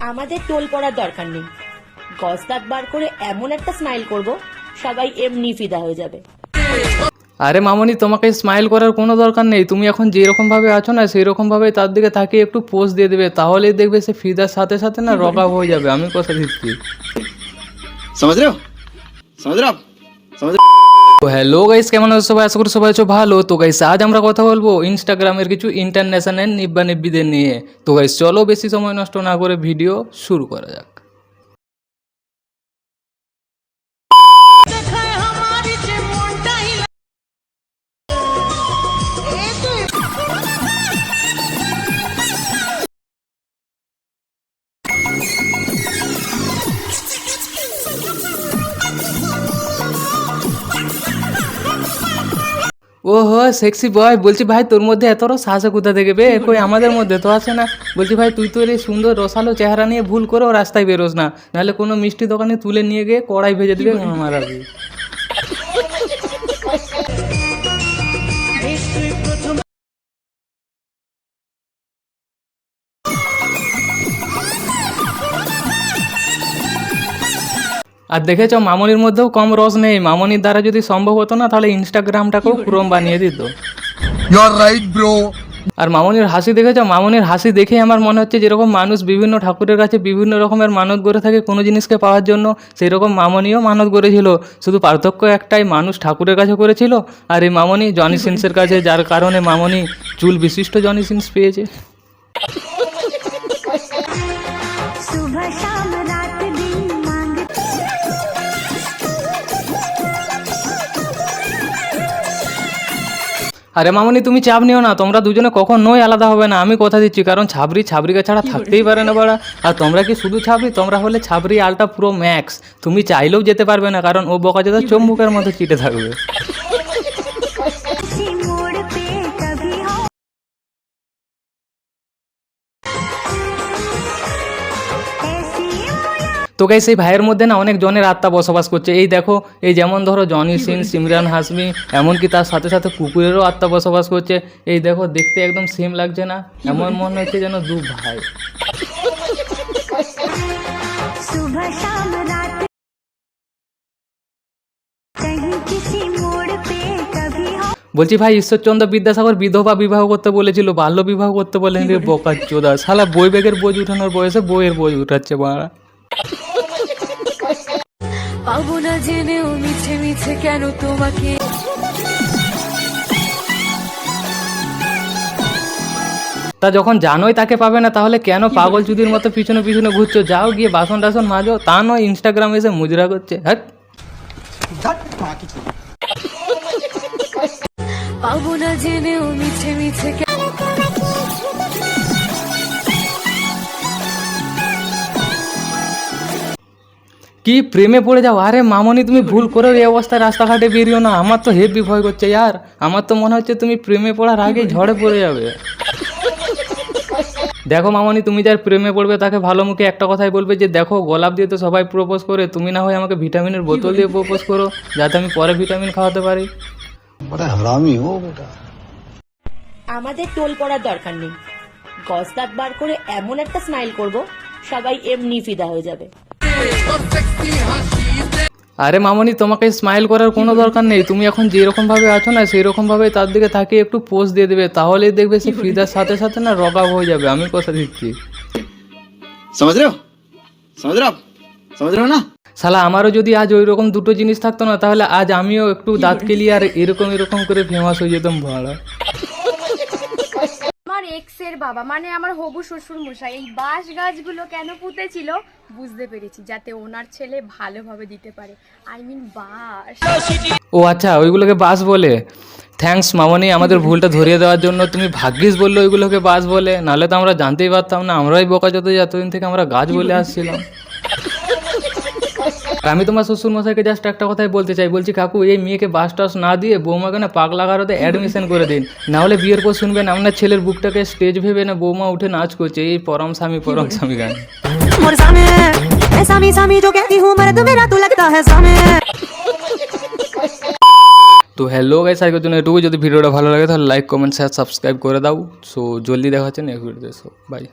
আমাদের টোল পড়ার দরকার নেই, গজ দাঁত বার করে এমন একটা স্মাইল করব সবাই এমনি ফিদা হয়ে যাবে। আরে মামনি, তোমাকে স্মাইল করার কোনো দরকার নেই। তুমি এখন যেরকম ভাবে আছো না সেই রকম ভাবে তার দিকে তাকিয়ে একটু পোজ দিয়ে দেবে, তাহলেই দেখবে সে ফিদার সাথে সাথে না রকা হয়ে যাবে। আমি কথা দিচ্ছি। समझ रहे हो समझ रहे हो आप समझ তো হ্যালো গাইস, কেমন আছো সবাই? আশা করি সবাই আছো ভালো। তো গাইস আজ আমরা কথা বলবো ইনস্টাগ্রামের কিছু ইন্টারন্যাশনাল নিব্বা নিব্বিদের নিয়ে। তো গাইস চলো বেশি সময় নষ্ট না করে ভিডিও শুরু করা যাক। ও হো সেক্সি বয়, বলছি ভাই তোর মধ্যে এত রস আসে কোথা থেকে বে? কই আমাদের মধ্যে তো আছে না। বলছি ভাই তুই তো এই সুন্দর রসালো চেহারা নিয়ে ভুল করেও রাস্তায় বেরোস না, নাহলে কোনো মিষ্টি দোকানে তুলে নিয়ে গিয়ে কড়াই ভেজে দিবে মারাবি। আর দেখেছো মামনির মধ্যেও কম রস নেই। মামনির দ্বারা যদি সম্ভব হতো না তাহলে ইনস্টাগ্রামটাকেও ক্রোম বানিয়ে দিত। আর মামনির হাসি দেখেছো? মামনির হাসি দেখেই আমার মনে হচ্ছে যেরকম মানুষ বিভিন্ন ঠাকুরের কাছে বিভিন্ন রকমের মানত করে থাকে কোনো জিনিসকে পাওয়ার জন্য, সেই রকম মামনিও মানত করেছিল। শুধু পার্থক্য একটাই, মানুষ ঠাকুরের কাছে করেছিল আর এই মামনি জনি সিন্সের কাছে, যার কারণে মামনি চুল বিশিষ্ট জনি সিন্স পেয়েছে। আরে মামনি তুমি চাপ নিও না, তোমরা দুজনে কখনোই আলাদা হবে না, আমি কথা দিচ্ছি। কারণ ছাবরি ছাবরিকে ছাড়া থাকতেই পারে না বাড়া। আর তোমরা কি শুধু ছাবরি, তোমরা হলে ছাবরি আলট্রা প্রো ম্যাক্স। তুমি চাইলেও যেতে পারবে না, কারণ ও বকাচোদা চম্বুকের মতো চিটে থাকবে। তো গাইস এই ভাইয়ের মধ্যে না অনেক জনের আত্মা বসবাস করছে। এই দেখো, এই যেমন ধরো জনি সিন, সিমরান হাসমি, এমনকি তার সাথে সাথে কুকুরেরও আত্মা বসবাস করছে। এই দেখো, দেখতে একদম সেম লাগছে না? এমন মনে হচ্ছে যেন দু ভাই। বলছি ভাই, ঈশ্বরচন্দ্র বিদ্যাসাগর বিধবা বিবাহ করতে বলেছিল, বাল্য বিবাহ করতে বলেন রে বোকাচোদা। শালা বই ব্যাগের বোঝ উঠানোর বয়সে বইয়ের বোঝ উঠাচ্ছে বাড়া। পাবো না জেনেও মিছে মিছে কেন তোমাকে। তা যখন জানোই তাকে পাবে না, তাহলে কেন পাগল চুদির মতো পিছনে পিছনে ঘুরছো? যাও গিয়ে বাসন টাসন মাজো। তা নয় ইনস্টাগ্রামে এসে মুজরা করছে। হ্যাঁ, পাবো না জেনেও মিছে মিছে কেন। কি প্রেমে পড়ে যাও? আরে মামনি তুমি ভুল করে এই অবস্থায় রাস্তাঘাটে বেরিও না। আমার তো হেভি ভয় করছে ইয়ার। আমার তো মনে হচ্ছে তুমি প্রেমে পড়ার আগেই ঝড়ে পড়ে যাবে। দেখো মামনি, তুমি যার প্রেমে পড়বে তাকে ভালো মুখে একটা কথাই বলবে যে দেখো, গোলাপ দিয়ে তো সবাই প্রপোজ করে, তুমি না হয় আমাকে ভিটামিনের বোতল দিয়ে প্রপোজ করো, যাতে আমি পরে ভিটামিন খাওয়াতে পারি। আমাদের টোল পড়ার দরকার নেই, গজ দাঁত বার করে এমন একটা স্মাইল করব সবাই এমনি ফিদা হয়ে যাবে। আরে মামনি, তোমাকে স্মাইল করার কোনো দরকার নেই। তুমি এখন যেরকম ভাবে আছো না সেই রকম ভাবে তার দিকে তাকিয়ে একটু পোজ দিয়ে দেবে, তাহলেই দেখবে সে ফিদার সাথে সাথে না রকা হয়ে যাবে। আমি কথা দিচ্ছি। समझ रहे हो समझ रहे हो आप समझ रहे हो ना। শালা আমারও যদি আজ ওই রকম দুটো জিনিস থাকতো না, তাহলে আজ আমিও একটু দাঁত কেলিয়ে আর এরকম এরকম করে ফেমাস হয়ে যেতাম ভাড়া। আমার এক্সের বাবা মানে আমার হবু শ্বশুর মশাই এই বাঁশ গাছগুলো কেন পুঁতেছিল বুঝতে পেরেছি, যাতে ওনার ছেলে ভালোভাবে দিতে পারে। আই মিন বাঁশ। ও আচ্ছা, ওইগুলোকে বাস বলে। থ্যাঙ্কস মামনি আমাদের ভুলটা ধরিয়ে দেওয়ার জন্য। তুমি ভাগ্যিস বললে ওইগুলোকে বাস বলে, নাহলে তো আমরা জানতেই পারতাম না। আমরাই বোকাচোদা, এতদিন থেকে আমরা গাছ বলে আসছিলাম। আর আমি তোমার শ্বশুর মশাইকে জাস্ট একটা কথাই বলতে চাই, বলছি কাকু এই মেয়েকে বাস টাস না দিয়ে বৌমাকে না পাগলা গারোতে অ্যাডমিশন করে দিন, নাহলে বিয়ের পর শুনবেন আপনার ছেলের বুকটাকে স্টেজ ভেবে না বৌমা উঠে নাচ করছে এই পরম স্বামী গান। তো হ্যালো গাইস, আজকের জন্য এটুকু। যদি ভিডিওটা ভালো লাগে তাহলে লাইক কমেন্ট শেয়ার সাবস্ক্রাইব করে দাও। সো জলদি দেখা হচ্ছে নেক্সট ভিডিওতে। So by.